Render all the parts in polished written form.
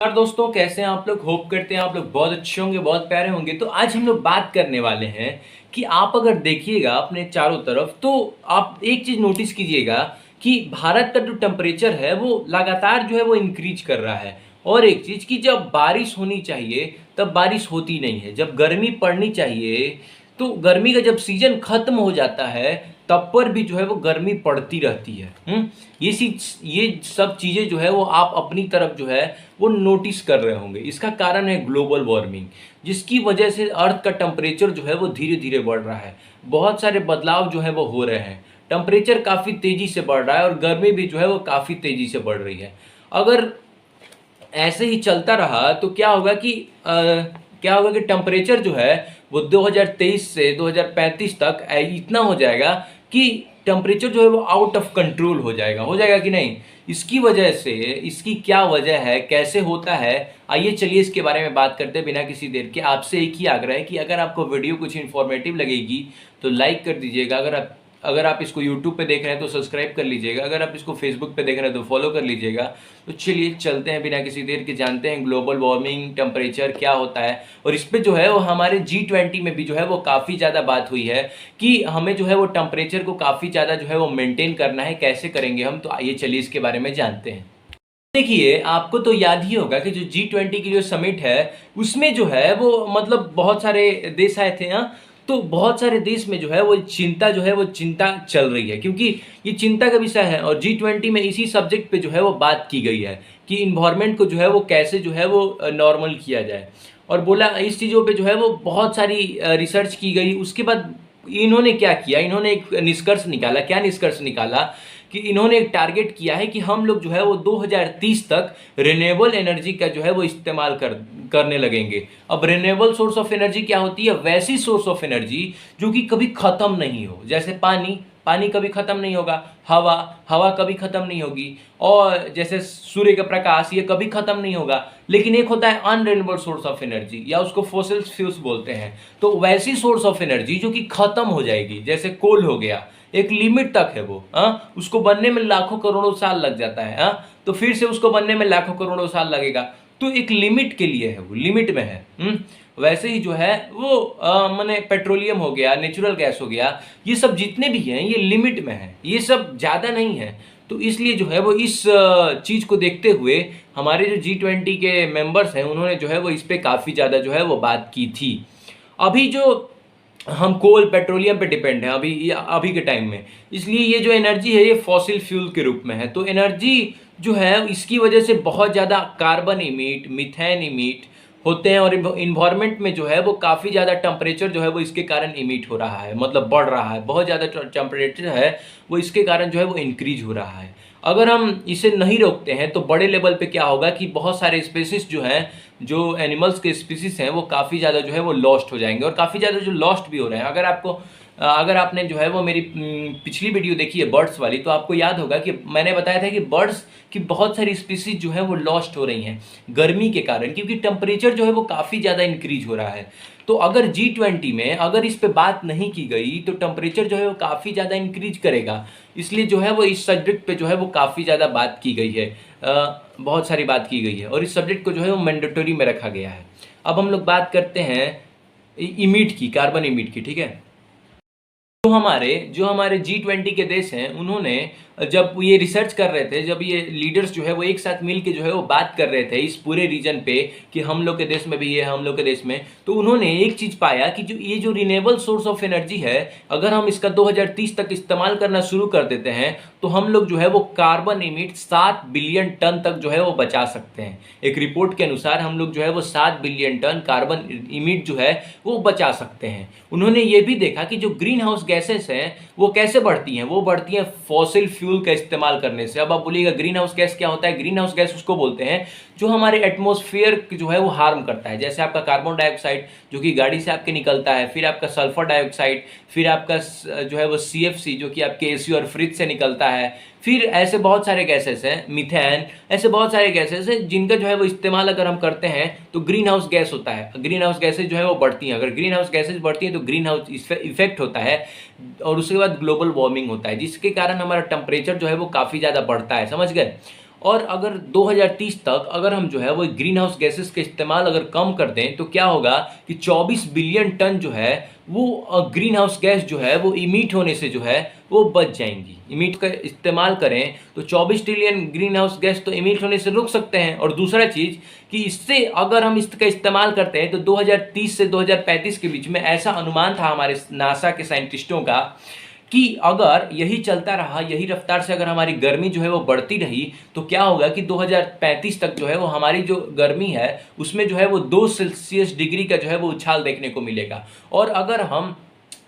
यार दोस्तों, कैसे हैं आप लोग। होप करते हैं आप लोग बहुत अच्छे होंगे, बहुत प्यारे होंगे। तो आज हम लोग बात करने वाले हैं कि आप अगर देखिएगा अपने चारों तरफ तो आप एक चीज़ नोटिस कीजिएगा कि भारत का जो टेम्परेचर है वो लगातार जो है वो इंक्रीज कर रहा है। और एक चीज़ कि जब बारिश होनी चाहिए तब बारिश होती नहीं है, जब गर्मी पड़नी चाहिए तो गर्मी का जब सीजन खत्म हो जाता है तब पर भी जो है वो गर्मी पड़ती रहती है। ये सब चीज़ें जो है वो आप अपनी तरफ जो है वो नोटिस कर रहे होंगे। इसका कारण है ग्लोबल वार्मिंग, जिसकी वजह से अर्थ का टेम्परेचर जो है वो धीरे धीरे बढ़ रहा है। बहुत सारे बदलाव जो है वो हो रहे हैं। टेम्परेचर काफ़ी तेज़ी से बढ़ रहा है और गर्मी भी जो है वो काफ़ी तेज़ी से बढ़ रही है। अगर ऐसे ही चलता रहा तो क्या होगा कि टेम्परेचर जो है वो 2023 से 2035 तक इतना हो जाएगा कि टेम्परेचर जो है वो आउट ऑफ कंट्रोल हो जाएगा कि नहीं। इसकी वजह से, इसकी क्या वजह है, कैसे होता है, आइए चलिए इसके बारे में बात करते हैं बिना किसी देर के। आपसे एक ही आग्रह है कि अगर आपको वीडियो कुछ इन्फॉर्मेटिव लगेगी तो लाइक कर दीजिएगा। अगर आप इसको यूट्यूब पे देख रहे हैं तो सब्सक्राइब कर लीजिएगा। अगर आप इसको फेसबुक पे देख रहे हैं तो फॉलो कर लीजिएगा। तो चलिए चलते हैं बिना किसी देर के, जानते हैं ग्लोबल वार्मिंग टेम्परेचर क्या होता है। और इस पर जो है वो हमारे G20 में भी जो है वो काफ़ी ज़्यादा बात हुई है कि हमें जो है वो टेम्परेचर को काफ़ी ज़्यादा जो है वो मेंटेन करना है। कैसे करेंगे हम, तो आइए चलिए इसके बारे में जानते हैं। देखिए, आपको तो याद ही होगा कि जो G20 की जो समिट है उसमें जो है वो मतलब बहुत सारे देश आए थे। हाँ, तो बहुत सारे देश में जो है वो चिंता चल रही है, क्योंकि ये चिंता का विषय है। और G20 में इसी सब्जेक्ट पे जो है वो बात की गई है कि इन्वायरमेंट को जो है वो कैसे जो है वो नॉर्मल किया जाए। और बोला इस चीज़ों पे जो है वो बहुत सारी रिसर्च की गई। उसके बाद इन्होंने क्या किया, इन्होंने एक निष्कर्ष निकाला। क्या निष्कर्ष निकाला कि इन्होंने एक टारगेट किया है कि हम लोग जो है वो 2030 तक रिन्यूएबल एनर्जी का जो है वो इस्तेमाल करने लगेंगे। अब रिन्यूएबल सोर्स ऑफ एनर्जी क्या होती है? वैसी सोर्स ऑफ एनर्जी जो कि कभी खत्म नहीं हो। जैसे पानी, पानी कभी खत्म नहीं होगा। हवा, हवा कभी खत्म नहीं होगी। और जैसे सूर्य का प्रकाश, ये कभी खत्म नहीं होगा। लेकिन एक होता है अनरिन्यूएबल सोर्स ऑफ एनर्जी, या उसको फॉसिल फ्यूल्स बोलते हैं। तो वैसी सोर्स ऑफ एनर्जी जो कि खत्म हो जाएगी, जैसे कोल हो गया, एक लिमिट तक है वो। उसको बनने में लाखों करोड़ों साल लग जाता है। तो फिर से उसको बनने में लाखों करोड़ों साल लगेगा। तो एक लिमिट के लिए है, वो लिमिट में है। वैसे ही जो है वो माने पेट्रोलियम हो गया, नेचुरल गैस हो गया, ये सब जितने भी हैं ये लिमिट में है, ये सब ज़्यादा नहीं है। तो इसलिए जो है वो इस चीज़ को देखते हुए हमारे जो G20 के मेंबर्स हैं उन्होंने जो है वो इस पर काफ़ी ज़्यादा जो है वो बात की थी। अभी जो हम कोल पेट्रोलियम पे डिपेंड हैं अभी के टाइम में, इसलिए ये जो एनर्जी है ये फॉसिल फ्यूल के रूप में है। तो एनर्जी जो है इसकी वजह से बहुत ज़्यादा कार्बन इमिट, मीथेन इमिट होते हैं। और इन्वायरमेंट में जो है वो काफ़ी ज़्यादा टेम्परेचर जो है वो इसके कारण इमिट हो रहा है, मतलब बढ़ रहा है। बहुत ज़्यादा टेम्परेचर है वो इसके कारण जो है वो इंक्रीज हो रहा है। अगर हम इसे नहीं रोकते हैं तो बड़े लेवल पे क्या होगा कि बहुत सारे स्पेसिस जो हैं, जो एनिमल्स के स्पीसीज हैं, वो काफ़ी ज़्यादा जो है वो लॉस्ट हो जाएंगे। और काफ़ी ज़्यादा जो लॉस्ट भी हो रहे हैं। अगर आपने जो है वो मेरी पिछली वीडियो देखी है बर्ड्स वाली, तो आपको याद होगा कि मैंने बताया था कि बर्ड्स की बहुत सारी स्पीसीज जो है वो लॉस्ट हो रही हैं गर्मी के कारण, क्योंकि टेम्परेचर जो है वो काफ़ी ज़्यादा इंक्रीज हो रहा है। तो अगर G20 में अगर इस पे बात नहीं की गई तो टेम्परेचर जो है वो काफ़ी ज़्यादा इंक्रीज करेगा। इसलिए जो है वो इस सब्जेक्ट पे जो है वो काफ़ी ज़्यादा बात की गई है। बहुत सारी बात की गई है और इस सब्जेक्ट को जो है वो मैंडेटरी में रखा गया है। अब हम लोग बात करते हैं इमिट की, कार्बन इमिट की, ठीक है। जो हमारे G20 के देश हैं उन्होंने जब ये रिसर्च कर रहे थे, जब ये लीडर्स जो है वो एक साथ मिल के जो है वो बात कर रहे थे इस पूरे रीजन पे कि हम लोग के देश में भी ये, हम लोग के देश में, तो उन्होंने एक चीज़ पाया कि जो रिन्यूएबल सोर्स ऑफ एनर्जी है, अगर हम इसका 2030 तक इस्तेमाल करना शुरू कर देते हैं तो हम लोग जो है वो कार्बन इमिट 7 बिलियन टन तक जो है वो बचा सकते हैं। एक रिपोर्ट के अनुसार हम लोग जो है वो 7 बिलियन टन कार्बन इमिट जो है वो बचा सकते हैं। उन्होंने ये भी देखा कि जो ग्रीन हाउस गैसेस हैं वो कैसे बढ़ती हैं। वो बढ़ती हैं फॉसिल फ्यूल का इस्तेमाल करने से। अब आप बोलिएगा ग्रीन हाउस गैस क्या होता है? ग्रीन हाउस गैस उसको बोलते हैं जो हमारे एटमॉस्फेयर जो है वो हार्म करता है। जैसे आपका कार्बन डाइऑक्साइड जो कि गाड़ी से आपके निकलता है, फिर आपका सल्फर डाइऑक्साइड, फिर आपका जो है वो CFC जो कि आपके AC और फ्रिज से निकलता है। फिर ऐसे बहुत सारे गैसेस हैं, मीथेन, ऐसे बहुत सारे गैसेस हैं जिनका जो है वो इस्तेमाल अगर हम करते हैं तो ग्रीन हाउस गैस होता है। ग्रीन हाउस गैसेज जो है वो बढ़ती हैं। अगर ग्रीन हाउस गैसेज बढ़ती हैं तो ग्रीन हाउस इफेक्ट होता है और उसके बाद ग्लोबल वार्मिंग होता है, जिसके कारण हमारा टेम्परेचर जो है वो काफ़ी ज़्यादा बढ़ता है। समझ गए? और अगर 2030 तक अगर हम जो है वो ग्रीन हाउस गैसेस का इस्तेमाल अगर कम कर दें तो क्या होगा कि 24 बिलियन टन जो है वो ग्रीन हाउस गैस जो है वो इमिट होने से जो है वो बच जाएंगी। इमिट का इस्तेमाल करें तो 24 ट्रिलियन ग्रीन हाउस गैस तो इमिट होने से रुक सकते हैं। और दूसरा चीज़ कि इससे अगर हम इसका इस्तेमाल करते हैं तो 2030 से 2035 के बीच में ऐसा अनुमान था हमारे नासा के साइंटिस्टों का कि अगर यही चलता रहा, यही रफ्तार से अगर हमारी गर्मी जो है वो बढ़ती रही तो क्या होगा कि 2035 तक जो है वो हमारी जो गर्मी है उसमें जो है वो 2 सेल्सियस डिग्री का जो है वो उछाल देखने को मिलेगा। और अगर हम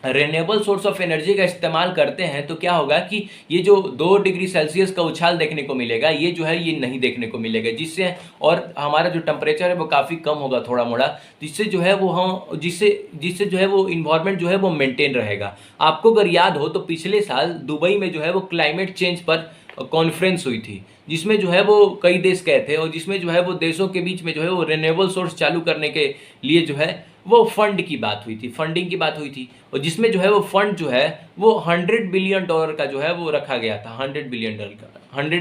रिन्यूएबल सोर्स ऑफ एनर्जी का इस्तेमाल करते हैं तो क्या होगा कि ये जो 2 डिग्री सेल्सियस का उछाल देखने को मिलेगा ये जो है ये नहीं देखने को मिलेगा, जिससे और हमारा जो टेम्परेचर है वो काफ़ी कम होगा थोड़ा मोड़ा, जिससे जो है वो हम जिससे जिससे जो है वो इन्वायरमेंट जो है वो मेंटेन रहेगा। आपको अगर याद हो तो पिछले साल दुबई में जो है वो क्लाइमेट चेंज पर कॉन्फ्रेंस हुई थी, जिसमें जो है वो कई देश गए थे और जिसमें जो है वो देशों के बीच में जो है वो रिन्यूएबल सोर्स चालू करने के लिए जो है वो फंड की बात हुई थी, फंडिंग की बात हुई थी। और जिसमें जो है वो फंड जो है वो $100 बिलियन का जो है वो रखा गया था, $100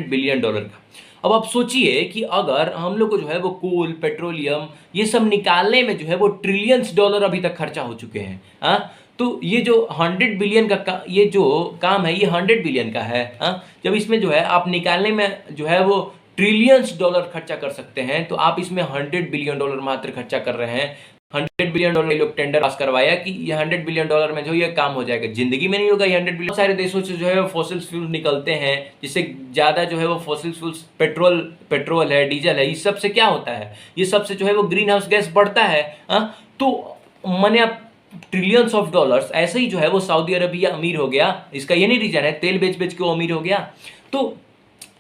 बिलियन का। अब आप सोचिए कि अगर हम लोग को जो है वो कोल, पेट्रोलियम ये सब निकालने में जो है वो ट्रिलियंस डॉलर अभी तक खर्चा हो चुके हैं। हाँ, तो ये जो 100 बिलियन का ये जो काम है ये 100 बिलियन का है। हाँ, जब इसमें जो है आप निकालने में जो है वो ट्रिलियंस डॉलर खर्चा कर सकते हैं तो आप इसमें $100 बिलियन मात्र खर्चा कर रहे हैं। $100 बिलियन ये लोग टेंडर पास करवाया कि ये $100 बिलियन में जो ये काम हो जाएगा। जिंदगी में नहीं होगा ये 100 बिलियन। सारे देशों से जो है फॉसिल फ्यूल निकलते हैं, जिससे ज़्यादा जो है वो फॉसिल फ्यूल्स पेट्रोल है, डीजल है, इस सब से क्या होता है, ये सब से जो है वो ग्रीन हाउस गैस बढ़ता है। तो माने आप ट्रिलियंस ऑफ डॉलर्स ऐसे ही जो है वो सऊदी अरबिया अमीर हो गया। इसका ये नहीं रीजन है तेल बेच बेच के वो अमीर हो गया, तो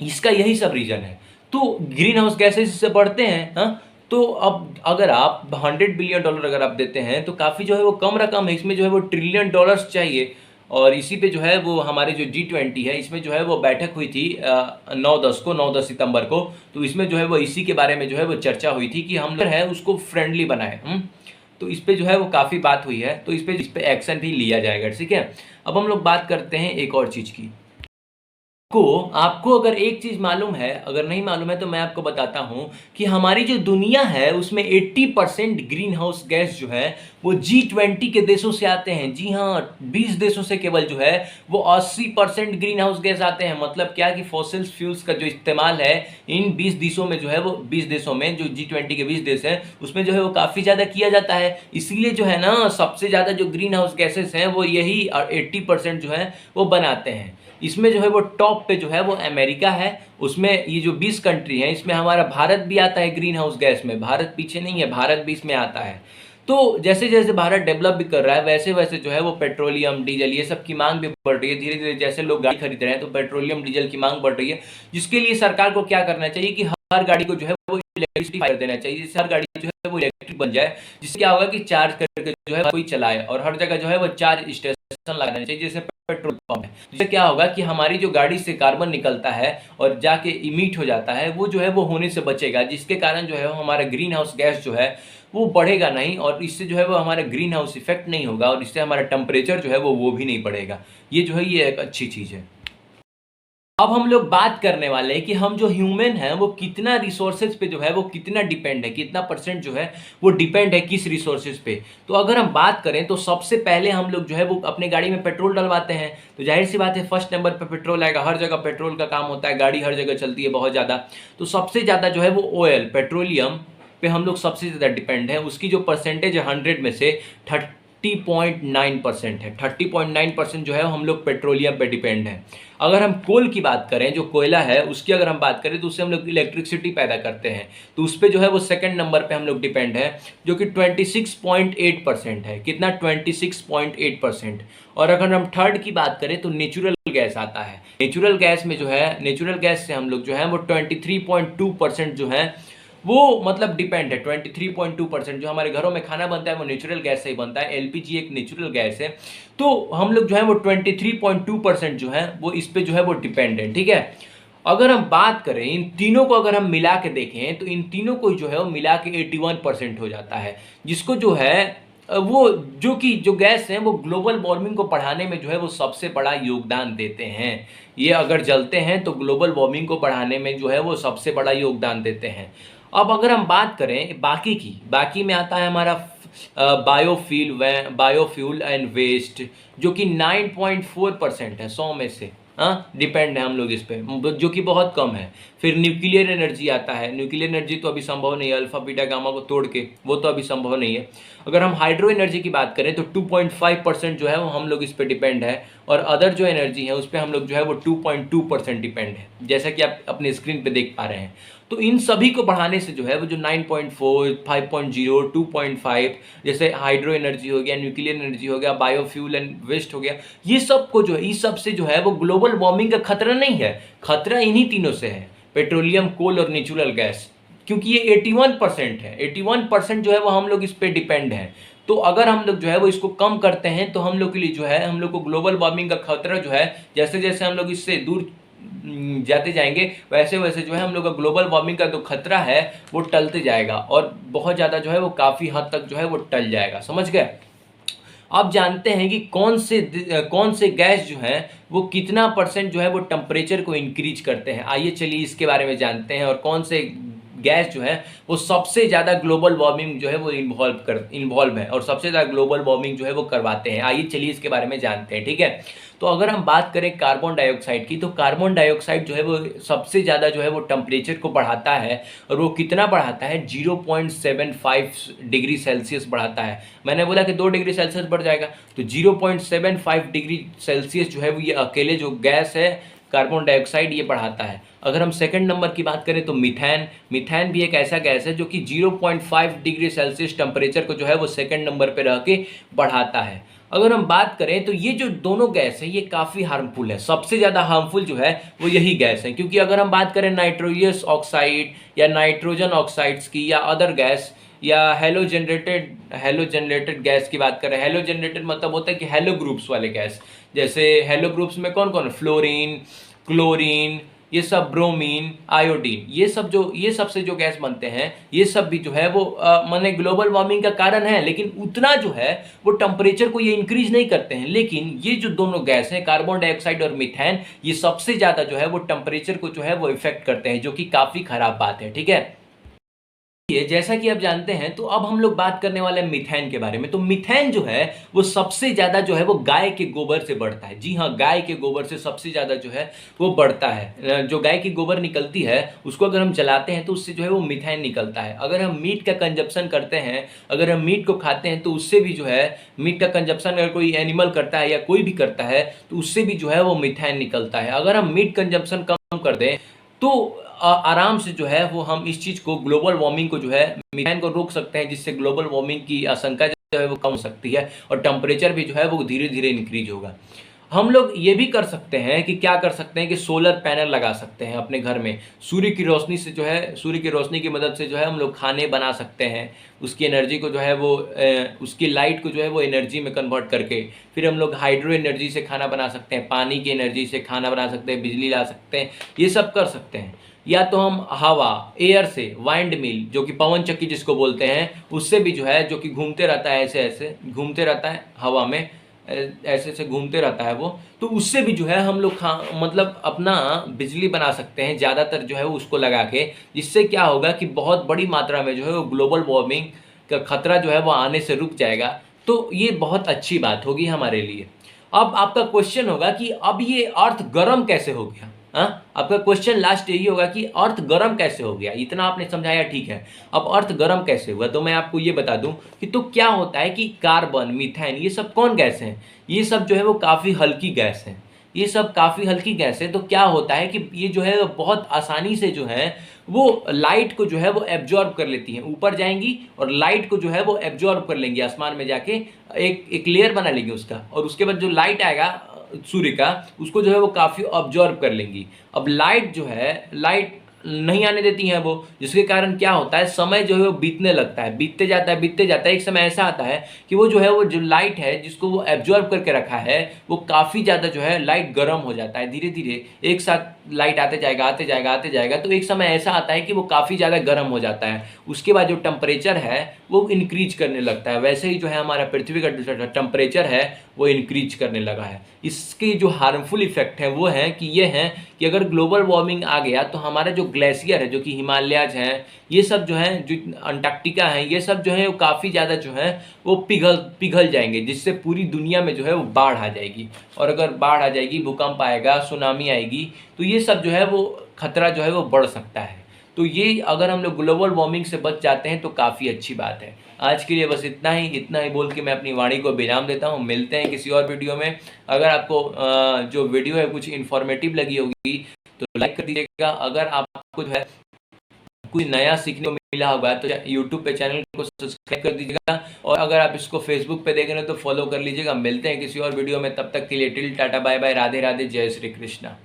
इसका यही सब रीजन है। तो ग्रीन हाउस गैसेस इससे बढ़ते हैं। तो अब अगर आप $100 बिलियन अगर आप देते हैं तो काफ़ी जो है वो कम रकम है, इसमें जो है वो ट्रिलियन डॉलर्स चाहिए। और इसी पे जो है वो हमारे जो G20 है इसमें जो है वो बैठक हुई थी 9 सितंबर को। तो इसमें जो है वो इसी के बारे में जो है वो चर्चा हुई थी कि हम लोग है उसको फ्रेंडली बनाए। तो इस पे जो है वो काफ़ी बात हुई है, तो इस पे एक्शन भी लिया जाएगा। ठीक है, अब हम लोग बात करते हैं एक और चीज़ की। आपको अगर एक चीज़ मालूम है, अगर नहीं मालूम है तो मैं आपको बताता हूं कि हमारी जो दुनिया है उसमें 80% ग्रीन हाउस गैस जो है वो G20 के देशों से आते हैं। जी हाँ, 20 देशों से केवल जो है वो 80% ग्रीन हाउस गैस आते हैं। मतलब क्या कि फॉसिल फ्यूल्स का जो इस्तेमाल है इन 20 देशों में जो है वो 20 देशों में जो G20 के 20 देश हैं उसमें जो है वो काफ़ी ज़्यादा किया जाता है। इसीलिए जो है ना सबसे ज़्यादा जो ग्रीन हाउस गैसेस हैं वो यही 80% जो है वो बनाते हैं। इसमें जो है वो टॉप पे जो है वो अमेरिका है, उसमें ये जो 20 कंट्री हैं इसमें हमारा भारत भी आता है ग्रीन हाउस गैस में। भारत पीछे नहीं है, भारत भी इसमें आता है। तो जैसे जैसे भारत डेवलप भी कर रहा है वैसे वैसे जो है वो पेट्रोलियम, डीजल ये सब की मांग भी बढ़ रही है। धीरे धीरे जैसे लोग गाड़ी खरीद रहे हैं तो पेट्रोलियम, डीजल की मांग बढ़ रही है, जिसके लिए सरकार को क्या करना चाहिए कि हर गाड़ी को जो है वो इलेक्ट्रिसिटी कर देना चाहिए, जिससे हर गाड़ी जो है वो इलेक्ट्रिक बन जाए। जिससे क्या होगा कि चार्ज करके जो है कोई चलाए और हर जगह जो है वो चार्ज स्टेशन लगाना चाहिए जैसे पेट्रोल पंप है। जिससे क्या होगा कि हमारी जो गाड़ी से कार्बन निकलता है और जाके इमिट हो जाता है वो जो है वो होने से बचेगा, जिसके कारण जो है हमारा ग्रीन हाउस गैस जो है वो बढ़ेगा नहीं और इससे जो है वो हमारा ग्रीन हाउस इफेक्ट नहीं होगा और इससे हमारा टेम्परेचर जो है वो भी नहीं बढ़ेगा। ये जो है ये एक अच्छी चीज़ है। अब हम लोग बात करने वाले हैं कि हम जो ह्यूमन हैं वो कितना रिसोर्सेज पे जो है वो कितना डिपेंड है, कितना परसेंट जो है वो डिपेंड है किस रिसोर्सेज पे। तो अगर हम बात करें तो सबसे पहले हम लोग जो है वो अपने गाड़ी में पेट्रोल डलवाते हैं, तो जाहिर सी बात है फर्स्ट नंबर पे पेट्रोल आएगा। हर जगह पेट्रोल का काम होता है, गाड़ी हर जगह चलती है बहुत ज़्यादा। तो सबसे ज़्यादा जो है वो ऑयल, पेट्रोलियम पे हम लोग सबसे ज़्यादा डिपेंड है। उसकी जो परसेंटेज है 100 में से 30.9% है। 30.9% जो है हम लोग पेट्रोलियम पे डिपेंड है। अगर हम कोल की बात करें, जो कोयला है उसकी अगर हम बात करें तो उससे हम लोग इलेक्ट्रिसिटी पैदा करते हैं, तो उस पर जो है वो सेकंड नंबर पे हम लोग डिपेंड है, जो कि 26.8% है। कितना? 26.8%। और अगर हम थर्ड की बात करें तो नेचुरल गैस आता है। नेचुरल गैस में जो है नेचुरल गैस से हम लोग जो है वो 23.2% जो है वो मतलब डिपेंड है। 23.2% जो हमारे घरों में खाना बनता है वो नेचुरल गैस से ही बनता है। एलपीजी एक नेचुरल गैस है। तो हम लोग जो है वो 23.2% जो है वो इस पे जो है वो डिपेंड है। ठीक है, अगर हम बात करें इन तीनों को अगर हम मिला के देखें तो इन तीनों को जो है वो मिला के 81% हो जाता है, जिसको जो है वो जो गैस हैं वो ग्लोबल वार्मिंग को बढ़ाने में जो है वो सबसे बड़ा योगदान देते हैं। ये अगर जलते हैं तो ग्लोबल वार्मिंग को बढ़ाने में जो है वो सबसे बड़ा योगदान देते हैं। अब अगर हम बात करें बाकी में आता है हमारा बायोफ्यूल एंड वेस्ट, जो कि 9.4% है 100 में से। हाँ, डिपेंड है हम लोग इस पे, जो कि बहुत कम है। फिर न्यूक्लियर एनर्जी आता है। न्यूक्लियर एनर्जी तो अभी संभव नहीं है, अल्फा बीटा गामा को तोड़ के, वो तो अभी संभव नहीं है। अगर हम हाइड्रो एनर्जी की बात करें तो 2.5% जो है वो हम लोग इस पे डिपेंड है, और अदर जो एनर्जी है उस पर हम लोग जो है वो 2.2% डिपेंड है, जैसा कि आप अपने स्क्रीन पे देख पा रहे हैं। तो इन सभी को बढ़ाने से जो है वो जो 9.4, 5.0, 2.5, जैसे हाइड्रो एनर्जी हो गया, न्यूक्लियर एनर्जी हो गया, बायोफ्यूल एंड वेस्ट हो गया, ये सब को जो है, इस सब से जो है वो ग्लोबल वार्मिंग का खतरा नहीं है। खतरा इन्हीं तीनों से है, पेट्रोलियम, कोल और नेचुरल गैस, क्योंकि ये 81% है। 81% जो है वो हम लोग इस पे डिपेंड है। तो अगर हम लोग जो है वो इसको कम करते हैं तो हम लोग के लिए जो है, हम लोग को ग्लोबल वार्मिंग का खतरा जो है, जैसे जैसे हम लोग इससे दूर जाते जाएंगे वैसे वैसे जो है हम लोग का ग्लोबल वार्मिंग का जो खतरा है वो टलते जाएगा, और बहुत ज़्यादा जो है वो काफ़ी हद तक जो है वो टल जाएगा। समझ गए? आप जानते हैं कि कौन से गैस जो है वो कितना परसेंट जो है वो टेम्परेचर को इंक्रीज करते हैं? आइए चलिए इसके बारे में जानते हैं, और कौन से गैस जो है वो सबसे ज़्यादा ग्लोबल वार्मिंग जो है वो इन्वॉल्व है, और सबसे ज़्यादा ग्लोबल वार्मिंग जो है वो करवाते हैं। आइए चलिए इसके बारे में जानते हैं, ठीक है। तो अगर हम बात करें कार्बन डाइऑक्साइड की, तो कार्बन डाइऑक्साइड जो है वो सबसे ज़्यादा जो है वो टेम्परेचर को बढ़ाता है, और वो कितना बढ़ाता है? 0.75 डिग्री सेल्सियस बढ़ाता है। मैंने बोला कि 2 डिग्री सेल्सियस बढ़ जाएगा, तो 0.75 डिग्री सेल्सियस जो है वो ये अकेले जो गैस है कार्बन डाइऑक्साइड ये बढ़ाता है। अगर हम सेकंड नंबर की बात करें तो मीथेन भी एक ऐसा गैस है जो कि 0.5 डिग्री सेल्सियस टेम्परेचर को जो है वो सेकंड नंबर पे रह के बढ़ाता है। अगर हम बात करें तो ये जो दोनों गैस है ये काफ़ी हार्मफुल है। सबसे ज़्यादा हार्मफुल जो है वो यही गैस है, क्योंकि अगर हम बात करें नाइट्रोजस ऑक्साइड या नाइट्रोजन ऑक्साइड्स की या अदर गैस या हेलो जनरेटेड गैस की बात करें, हेलो जनरेटेड मतलब होता है कि हेलो ग्रुप्स वाले गैस, जैसे हेलो ग्रुप्स में कौन कौन है? फ्लोरीन, क्लोरीन, ये सब, ब्रोमीन, आयोडीन, ये सब से जो गैस बनते हैं ये सब भी जो है वो माने ग्लोबल वार्मिंग का कारण है, लेकिन उतना जो है वो टेम्परेचर को ये इंक्रीज नहीं करते हैं। लेकिन ये जो दोनों गैस हैं कार्बन डाइऑक्साइड और मीथेन, ये सबसे ज़्यादा जो है वो टेम्परेचर को जो है वो इफेक्ट करते हैं, जो कि काफ़ी खराब बात है, ठीक है। ये जैसा कि आप जानते हैं, तो अब हम लोग बात करने वाले हैं मीथेन के बारे में। तो मीथेन जो है वो सबसे ज़्यादा जो है वो गाय के गोबर से बढ़ता है। जी हाँ, गाय के गोबर से सबसे ज़्यादा जो है वो बढ़ता है। जो गाय की गोबर निकलती है उसको अगर हम जलाते हैं तो उससे जो है वो मीथेन निकलता है। अगर हम मीट का कंजप्शन करते हैं, अगर हम मीट को खाते हैं तो उससे भी जो है मीट का कंजप्शन अगर कोई एनिमल करता है या कोई भी करता है तो उससे भी जो है वो मीथेन निकलता है। अगर हम मीट कंजप्शन कम कर दें तो आराम से जो है वो हम इस चीज़ को, ग्लोबल वार्मिंग को जो है, मीथेन को रोक सकते हैं, जिससे ग्लोबल वार्मिंग की आशंका जो है वो कम हो सकती है, और टेम्परेचर भी जो है वो धीरे धीरे इंक्रीज होगा। हम लोग ये भी कर सकते हैं कि क्या कर सकते हैं कि सोलर पैनल लगा सकते हैं अपने घर में। सूर्य की रोशनी से जो है, सूर्य की रोशनी की मदद से जो है हम लोग खाने बना सकते हैं। उसकी एनर्जी को जो है वो उसकी लाइट को जो है वो एनर्जी में कन्वर्ट करके फिर हम लोग हाइड्रो एनर्जी से खाना बना सकते हैं, पानी की एनर्जी से खाना बना सकते हैं, बिजली ला सकते हैं, ये सब कर सकते हैं। या तो हम हवा, एयर से, वाइंड मिल जो कि पवन चक्की जिसको बोलते हैं, उससे भी जो है, जो कि घूमते रहता है, ऐसे ऐसे घूमते रहता है हवा में, ऐसे ऐसे घूमते रहता है वो, तो उससे भी जो है हम लोग मतलब अपना बिजली बना सकते हैं ज़्यादातर जो है वो उसको लगा के, जिससे क्या होगा कि बहुत बड़ी मात्रा में जो है वो ग्लोबल वार्मिंग का खतरा जो है वो आने से रुक जाएगा। तो ये बहुत अच्छी बात होगी हमारे लिए। अब आपका क्वेश्चन होगा कि अब ये अर्थ गर्म कैसे हो गया? आपका क्वेश्चन लास्ट यही होगा कि अर्थ गर्म कैसे हो गया? इतना आपने समझाया, ठीक है। अब अर्थ गर्म कैसे हुआ, तो मैं आपको ये बता दूं कि तो क्या होता है कि कार्बन, मीथेन, ये सब कौन गैस हैं? ये सब जो है वो काफ़ी हल्की गैस हैं। ये सब काफ़ी हल्की गैस है। तो क्या होता है कि ये जो है बहुत आसानी से जो है वो लाइट को जो है वो एब्जॉर्ब कर लेती हैं, ऊपर जाएंगी और लाइट को जो है वो एब्जॉर्ब कर लेंगी, आसमान में जाके एक लेयर बना लेंगी उसका, और उसके बाद जो लाइट आएगा सूर्य का, उसको जो है वो काफ़ी ऑब्जॉर्व कर लेंगी। अब लाइट जो है, नहीं आने देती हैं वो, जिसके कारण क्या होता है, समय जो है वो बीतने लगता है, बीतते जाता है। एक समय ऐसा आता है कि वो जो है वो जो लाइट है जिसको वो एब्जॉर्ब करके रखा है, वो काफ़ी ज़्यादा जो है लाइट गर्म हो जाता है। धीरे धीरे एक साथ लाइट आते जाएगा तो एक समय ऐसा आता है कि वो काफ़ी ज़्यादा गर्म हो जाता है। उसके बाद जो टेम्परेचर है वो इंक्रीज करने लगता है। वैसे ही जो है हमारा पृथ्वी का जो टेम्परेचर है वो इंक्रीज करने लगा है। इसके जो हार्मफुल इफेक्ट हैं वो हैं कि ये हैं कि अगर ग्लोबल वार्मिंग आ गया तो हमारा जो ग्लेशियर है, जो कि हिमालयाज हैं, ये सब जो हैं, जो अंटार्कटिका हैं, ये सब जो है वो काफ़ी ज़्यादा जो है वो पिघल जाएंगे, जिससे पूरी दुनिया में जो है वो बाढ़ आ जाएगी। और अगर बाढ़ आ जाएगी, भूकंप आएगा, सुनामी आएगी, तो ये सब जो है वो खतरा जो है वो बढ़ सकता है। तो ये अगर हम लोग ग्लोबल वार्मिंग से बच जाते हैं तो काफ़ी अच्छी बात है। आज के लिए बस इतना ही बोल के मैं अपनी वाणी को विराम देता हूँ। मिलते हैं किसी और वीडियो में। अगर आपको जो वीडियो है कुछ इन्फॉर्मेटिव लगी होगी तो लाइक कर दीजिएगा। अगर आपको जो है कुछ नया सीखने को मिला होगा तो यूट्यूब पे चैनल को सब्सक्राइब कर दीजिएगा, और अगर आप इसको फेसबुक पे देख रहे हैं तो फॉलो कर लीजिएगा। मिलते हैं किसी और वीडियो में, तब तक के लिए till tata bye bye, Radhe Radhe, जय श्री कृष्णा।